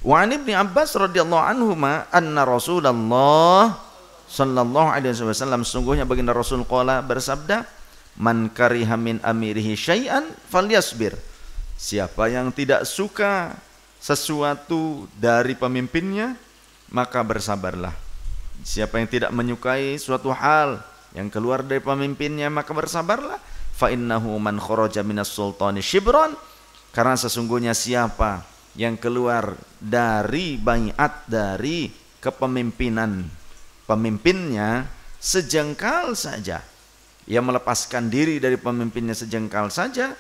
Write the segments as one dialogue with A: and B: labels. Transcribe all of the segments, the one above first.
A: Wa an Ibnu Abbas radhiyallahu anhuma anna Rasulullah sallallahu alaihi wasallam, sungguhnya baginda Rasul qala bersabda, man kariha min amirihi syai'an falyasbir. Siapa yang tidak suka sesuatu dari pemimpinnya, maka bersabarlah. Siapa yang tidak menyukai suatu hal yang keluar dari pemimpinnya, maka bersabarlah. Fa innahu man kharaja minas sultani shibran, karena sesungguhnya siapa yang keluar dari baiat, dari kepemimpinan pemimpinnya sejengkal saja, ia melepaskan diri dari pemimpinnya sejengkal saja,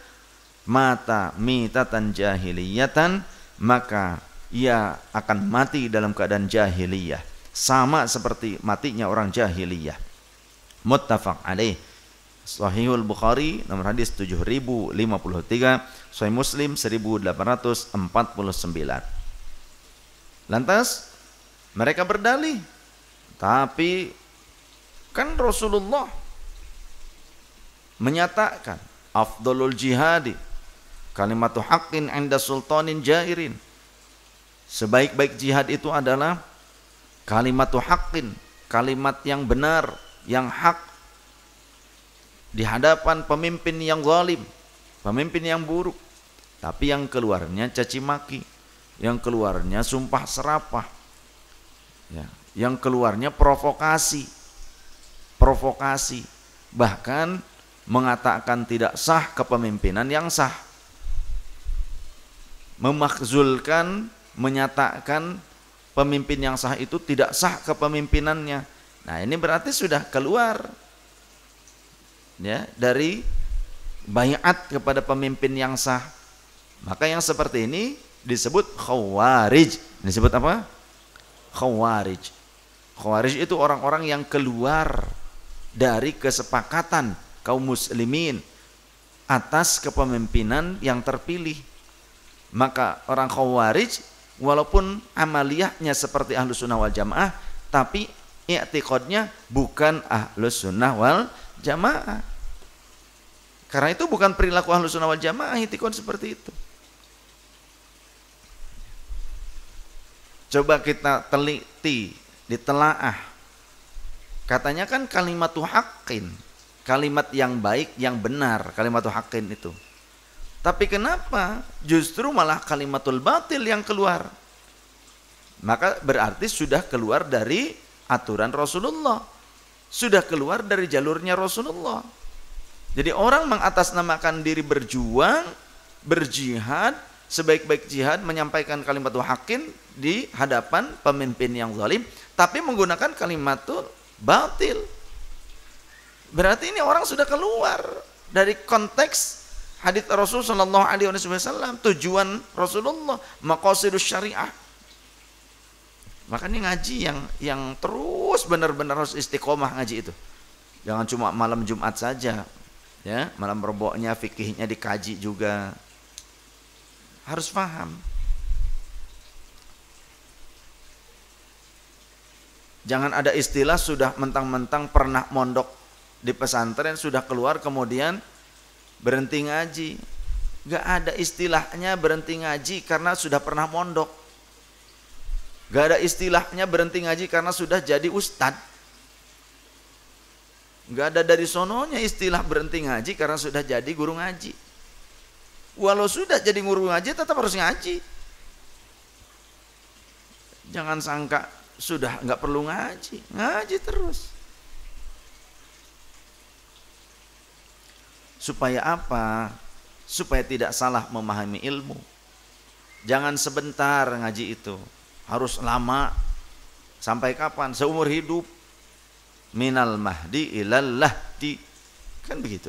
A: mata mitatan jahiliyatan, maka ia akan mati dalam keadaan jahiliyah, sama seperti matinya orang jahiliyah. Muttafaq alaih. Sahihul Bukhari nomor hadis 7053, Sahih Muslim 1849. Lantas mereka berdalih, tapi kan Rasulullah menyatakan afdalul jihadi kalimatu haqqin 'inda sultanin jairin. Sebaik-baik jihad itu adalah kalimatu haqqin, kalimat yang benar, yang hak di hadapan pemimpin yang zalim, pemimpin yang buruk, tapi yang keluarnya caci maki, yang keluarnya sumpah serapah, ya, yang keluarnya provokasi, bahkan mengatakan tidak sah kepemimpinan yang sah, memakzulkan, menyatakan pemimpin yang sah itu tidak sah kepemimpinannya. Nah, ini berarti sudah keluar, ya, dari baiat kepada pemimpin yang sah. Maka yang seperti ini disebut khawarij. Disebut apa? Khawarij. Khawarij itu orang-orang yang keluar dari kesepakatan kaum muslimin atas kepemimpinan yang terpilih. Maka orang khawarij walaupun amaliyahnya seperti ahlus sunnah wal jamaah, tapi i'tiqadnya bukan ahlus sunnah wal jamaah. Karena itu bukan perilaku ahlus sunnah wal jamaah i'tiqad seperti itu. Coba kita teliti, ditelaah. Katanya kan kalimatu haqqin, kalimat yang baik, yang benar, kalimatu haqqin itu. Tapi kenapa justru malah kalimatul batil yang keluar? Maka berarti sudah keluar dari aturan Rasulullah, sudah keluar dari jalurnya Rasulullah. Jadi orang mengatasnamakan diri berjuang, berjihad, sebaik-baik jihad, menyampaikan kalimatul haqqin di hadapan pemimpin yang zalim, tapi menggunakan kalimatul batil. Berarti ini orang sudah keluar dari konteks hadits Rasul sallallahu alaihi wasallam, tujuan Rasulullah, maqasidus syariah. Makanya ngaji yang terus benar-benar harus istiqomah ngaji itu. Jangan cuma malam Jumat saja, ya, malam reboknya fikihnya dikaji juga. Harus paham. Jangan ada istilah sudah mentang-mentang pernah mondok di pesantren, sudah keluar kemudian berhenti ngaji. Gak ada istilahnya berhenti ngaji karena sudah pernah mondok. Gak ada istilahnya berhenti ngaji karena sudah jadi ustad. Gak ada dari sononya istilah berhenti ngaji karena sudah jadi guru ngaji. Walau sudah jadi guru ngaji tetap harus ngaji. Jangan sangka sudah nggak perlu ngaji, ngaji terus. Supaya apa? Supaya tidak salah memahami ilmu. Jangan sebentar ngaji itu, harus lama. Sampai kapan? Seumur hidup. Minal mahdi ilal lahdi, kan begitu.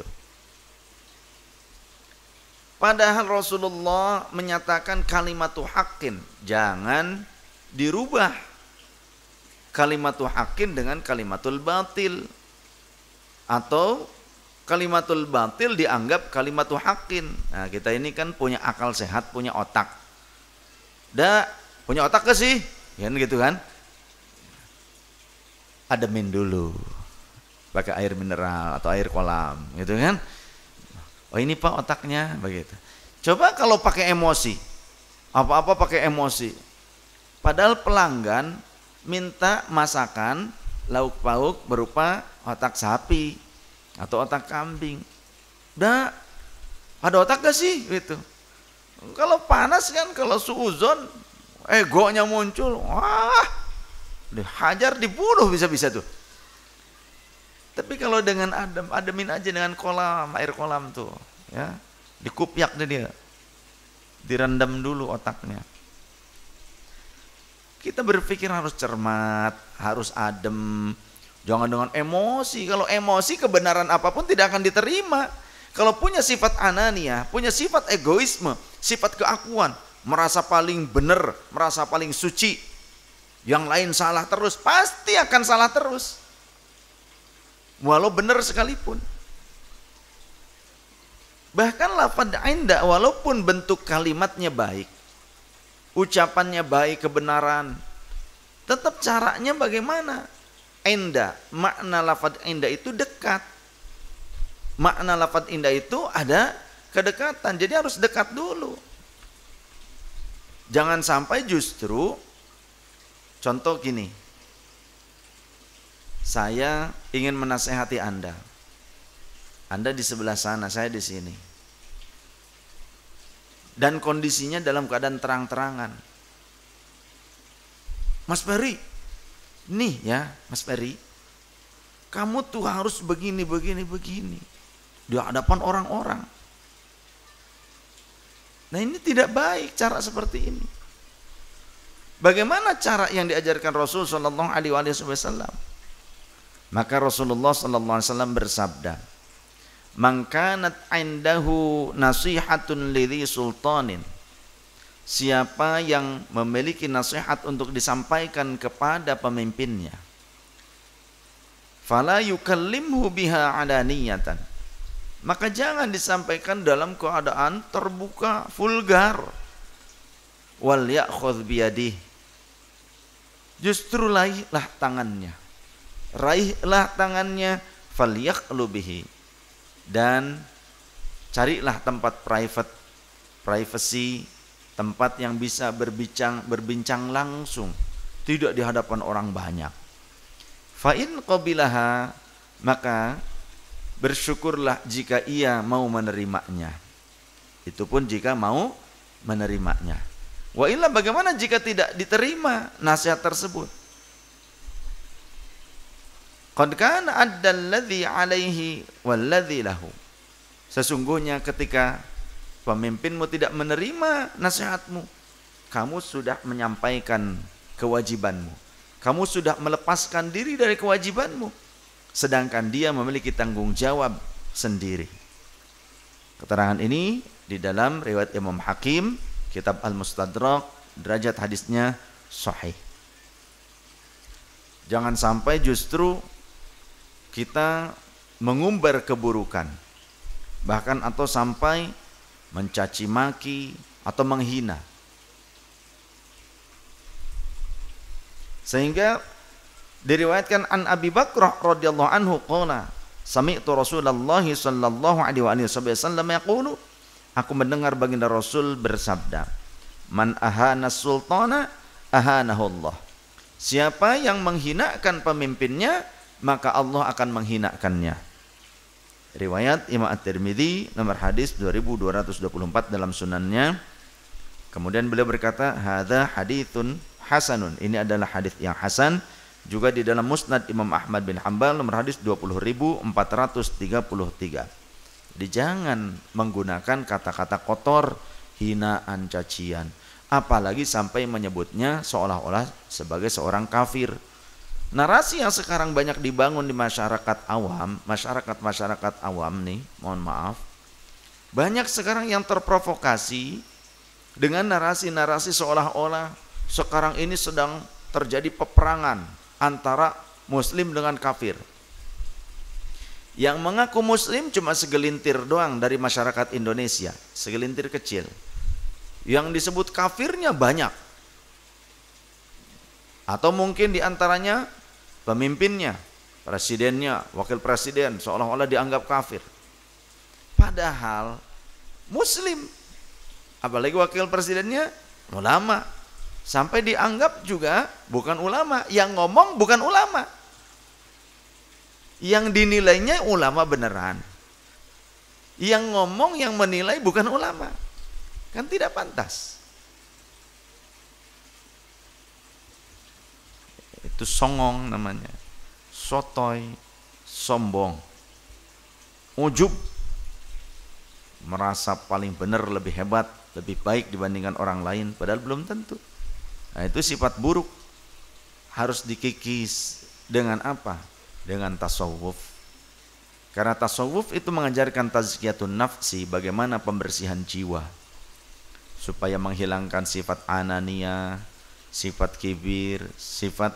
A: Padahal Rasulullah menyatakan kalimatu haqqin, jangan dirubah kalimatu haqqin dengan kalimatul batil, atau kalimatul batil dianggap kalimatu haqqin. Nah, kita ini kan punya akal sehat, punya otak. Punya otak ke sih? Kan gitu kan? Ademin dulu. Pakai air mineral atau air kolam, gitu kan? Oh ini Pak otaknya begitu. Coba kalau pakai emosi, apa-apa pakai emosi, Padahal pelanggan minta masakan lauk pauk berupa otak sapi atau otak kambing. Udah, ada otak gak sih? Gitu. Kalau panas kan, kalau suuzon, egonya muncul, wah, dihajar, dibunuh bisa-bisa tuh. Tapi kalau dengan ademin aja dengan kolam, air kolam tuh, ya, dikupyak deh dia, direndam dulu otaknya. Kita berpikir harus cermat, harus adem, jangan dengan emosi. Kalau emosi, kebenaran apapun tidak akan diterima. Kalau punya sifat anania, punya sifat egoisme, sifat keakuan, merasa paling benar, merasa paling suci, yang lain salah terus, pasti akan salah terus. Walau benar sekalipun. Bahkan lafaz inda, walaupun bentuk kalimatnya baik, ucapannya baik, kebenaran, tetap caranya bagaimana? Inda, makna lafaz inda itu dekat. Makna lafaz inda itu ada kedekatan, jadi harus dekat dulu. Jangan sampai justru, contoh gini, saya ingin menasehati Anda. Anda di sebelah sana, saya di sini. Dan kondisinya dalam keadaan terang-terangan. Mas Peri, nih ya Mas Peri, kamu tuh harus begini, begini, begini. Di hadapan orang-orang. Nah ini tidak baik cara seperti ini. Bagaimana cara yang diajarkan Rasul Sallallahu Alaihi Wasallam? Maka Rasulullah Sallallahu Alaihi Wasallam bersabda, "Man kanat indahu nasihatun lidhi sultanin." Siapa yang memiliki nasihat untuk disampaikan kepada pemimpinnya, fala yukallimhu biha alaniyatan, maka jangan disampaikan dalam keadaan terbuka, vulgar. Wal ya'khudh biyadih, justru raihlah tangannya. Raihlah tangannya, falyaqlu bihi, dan carilah tempat privacy, tempat yang bisa berbincang langsung, tidak di hadapan orang banyak. Fa in qabilaha, maka bersyukurlah jika ia mau menerimanya. Itu pun jika mau menerimanya. Wa illa, bagaimana jika tidak diterima nasihat tersebut? Qad kana addalladzi alaihi walladzi lahu. Sesungguhnya ketika pemimpinmu tidak menerima nasihatmu, kamu sudah menyampaikan kewajibanmu. Kamu sudah melepaskan diri dari kewajibanmu, sedangkan dia memiliki tanggung jawab sendiri. Keterangan ini di dalam riwayat Imam Hakim, kitab Al-Mustadrak, derajat hadisnya sahih. Jangan sampai justru kita mengumbar keburukan, bahkan atau sampai mencaci maki atau menghina. Sehingga diriwayatkan an Abi Bakrah radhiyallahu anhu qala sami'tu Rasulullah sallallahu alaihi wasallam yaqulu, aku mendengar baginda Rasul bersabda, man ahana sultana ahanahu Allah. Siapa yang menghinakan pemimpinnya, maka Allah akan menghinakannya. Riwayat Imam At-Tirmidzi, nomor hadis 2224 dalam sunannya. Kemudian beliau berkata, hadza haditsun hasanun. Ini adalah hadis yang hasan. Juga di dalam Musnad Imam Ahmad bin Hanbal, nomor hadis 20.433. Jadi jangan menggunakan kata-kata kotor, hinaan, cacian, apalagi sampai menyebutnya seolah-olah sebagai seorang kafir. Narasi yang sekarang banyak dibangun di masyarakat awam, masyarakat awam nih, mohon maaf, banyak sekarang yang terprovokasi dengan narasi-narasi seolah-olah sekarang ini sedang terjadi peperangan antara muslim dengan kafir. Yang mengaku muslim cuma segelintir doang dari masyarakat Indonesia, segelintir kecil. Yang disebut kafirnya banyak. Atau mungkin diantaranya pemimpinnya, presidennya, wakil presiden seolah-olah dianggap kafir. Padahal muslim, apalagi wakil presidennya ulama, Sampai dianggap juga bukan ulama, yang ngomong bukan ulama. Yang dinilainya ulama beneran. Yang ngomong, yang menilai bukan ulama. Kan tidak pantas. Itu songong namanya. Sotoy, sombong. Ujub. Merasa paling benar, lebih hebat, lebih baik dibandingkan orang lain, padahal belum tentu. Nah, itu sifat buruk. Harus dikikis dengan apa? Dengan tasawuf. Karena tasawuf itu mengajarkan tazkiyatun nafsi, bagaimana pembersihan jiwa supaya menghilangkan sifat anania, sifat kibir, sifat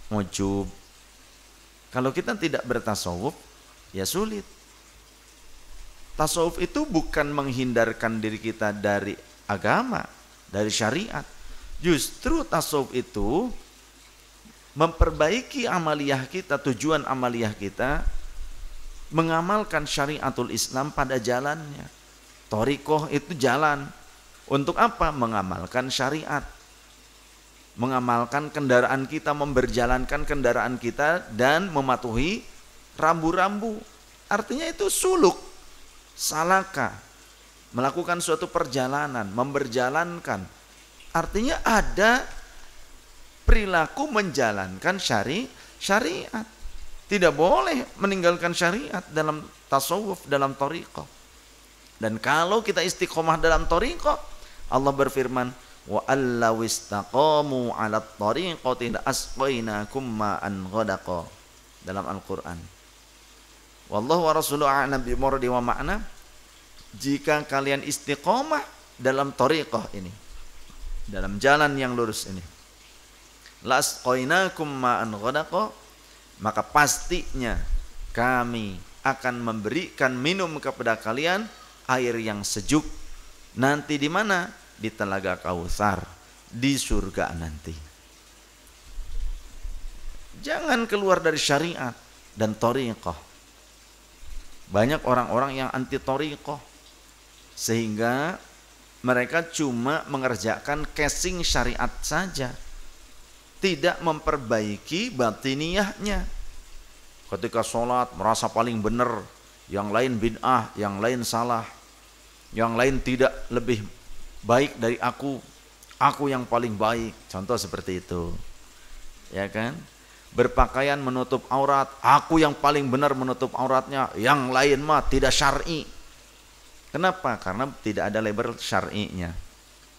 A: ujub. Kalau kita tidak bertasawuf, ya sulit. Tasawuf itu bukan menghindarkan diri kita dari agama, dari syariat. Justru tasawuf itu memperbaiki amaliyah kita, tujuan amaliyah kita, mengamalkan syariatul Islam pada jalannya. Thariqah itu jalan. Untuk apa? Mengamalkan syariat. Mengamalkan kendaraan kita, memberjalankan kendaraan kita dan mematuhi rambu-rambu. Artinya itu suluk, salaka, melakukan suatu perjalanan, memberjalankan. Artinya ada perilaku menjalankan syariat. Tidak boleh meninggalkan syariat dalam tasawuf, dalam thariqah. Dan kalau kita istiqomah dalam thariqah, Allah berfirman, wa allaw istaqamu 'alat thariqati la asqainakum ma'an ghadaqa, dalam Al-Qur'an. Wallahu wa rasuluhu a'lam bi muradi wa ma'na. Jika kalian istiqomah dalam thariqah ini, dalam jalan yang lurus ini, la asqainakum ma'an ghadaqa, maka pastinya kami akan memberikan minum kepada kalian air yang sejuk. Nanti di mana? Di Telaga Kautsar, di surga nanti. Jangan keluar dari syariat dan thariqah. Banyak orang-orang yang anti thariqah, sehingga mereka cuma mengerjakan casing syariat saja, tidak memperbaiki batiniyahnya. Ketika sholat merasa paling benar, yang lain bid'ah, yang lain salah, yang lain tidak lebih baik dari aku yang paling baik. Contoh seperti itu, ya kan? Berpakaian menutup aurat, aku yang paling benar menutup auratnya, yang lain mah tidak syar'i. Kenapa? Karena tidak ada label syar'inya.